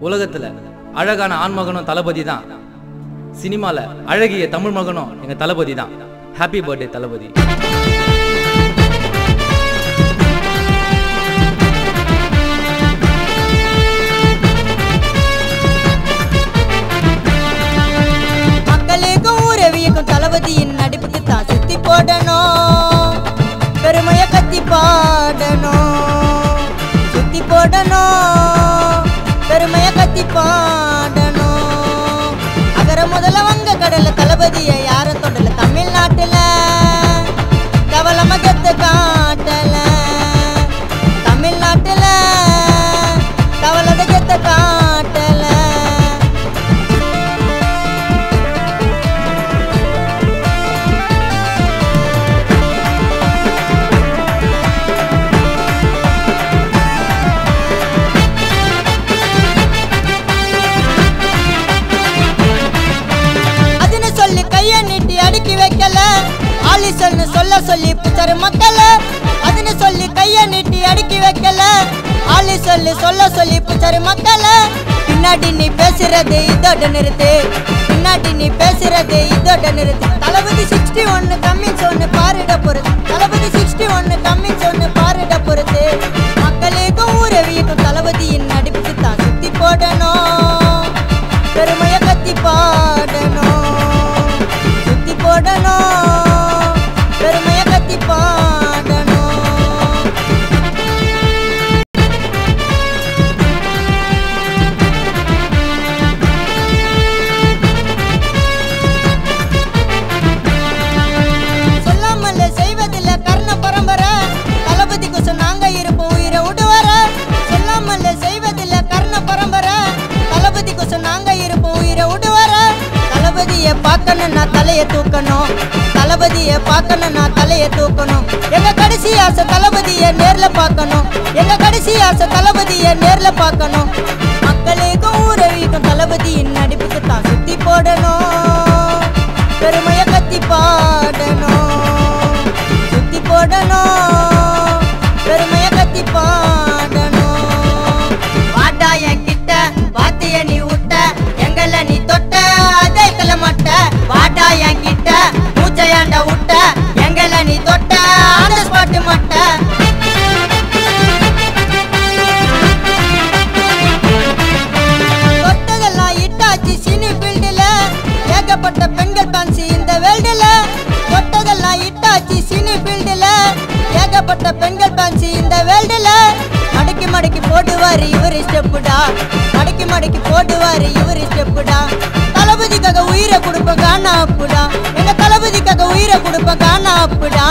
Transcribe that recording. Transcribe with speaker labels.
Speaker 1: உலகத்துல அழகான ஆண்மகனும் தளபதி தான். சினிமால அழகிய தமிழ் மகனும் எங்க தளபதி தான். ஹாப்பி பர்த்டே தளபதி.
Speaker 2: மக்களுக்கும் ஊரவியக்கும் தளபதியின் நடிப்புக்கு தான் சுத்தி போடணும், பெருமையை கத்தி பாடணும், சுத்தி போடணும், பெருமையை கத்தி பாடணும். அகர முதல்ல வங்க கடல தளபதியை யாரும் தொடல, தமிழ்நாட்டுல கவலமா கெத்த காட்டல, தமிழ்நாட்டுல கவலத கெத்த காட்டல. அடுக்கி வைக்கல ஆளி சொல்லு சொல்ல சொல்லி புத்தரு மக்கள, அதுன்னு சொல்லி கைய நீட்டி அடுக்கி வைக்கல ஆளி சொல்லு சொல்ல சொல்லி புத்தரு மக்கள. பின்னாடி நீ பேசுறது இதோட நிறுத்து, பின்னாடி நீ பேசுறது இதோட நிறுத்து. தளபதி 61 கம்மிங் சொன்னு பாரிட பொறுத்து, தளபதி 61 கம்மிங் சொன்னு பாரிட பொறுத்து. மக்களுக்கும் ஊரவியக்கும் தளபதியின் நடிப்புக்கு தான் சுத்தி போடணும், பெருமையை கத்தி பாடணும், போடணும், பெருமையை கத்தி பாடணும். சொல்லாமல்ல செய்வதில்ல கர்ண பரம்பரை, தளபதி கொசம் நாங்க இருப்போம் உயிரை விடுவார. சொல்லாமல்ல செய்வதில்ல கர்ண பரம்பரை, தளபதி கொசம் நாங்க இருப்போம் உயிரை விடுவார. தளபதியை பார்க்கணும் நான் தலையை தூக்கணும், தளபதியை பார்க்கணும் நான் தலையை தூக்கணும். எங்க கடைசி ஆசை தளபதியை நேர்ல பார்க்கணும், எங்க கடைசி ஆசை தளபதியை நேர்ல பார்க்கணும். மக்களுக்கும் ஊரவிக்கும் தளபதியின் நடிப்புக்கு தான் சுத்தி போடணும், பெருமையை கத்தி பாடணும், சுத்தி போடணும், பெருமையை கத்தி பாடணும். வாடா என் கிட்ட வாத்திய நீ விட்ட, எங்களை நீ தொட்ட அதே கிளமட்ட. வாடா என் கிட்ட மூச்சையாண்ட விட்ட, எங்களை நீ தொட்ட அந்த ஸ்பாட்டு மட்ட. தொட்டதெல்லாம் இட்டாச்சு சினி ஃபீல்டுல, ஏகப்பட்ட பெண்கள் ஃபேன்சி இந்த வேல்டுல. தொட்டதெல்லாம் இட்டாச்சு சினி ஃபீல்டுல, ஏகப்பட்ட பெண்கள் ஃபேன்சி இந்த வேல்டுல. மடக்கி மடக்கி போடுவாரு இவரு ஸ்டெப்புடா, மடக்கி மடக்கி போடுவாரு இவரு ஸ்டெப்புடா. தளபதிக்காக உயிரை கொடுப்ப காணா அப்புடா, எங்க தளபதிக்காக உயிரை கொடுப்ப காணா அப்புடா.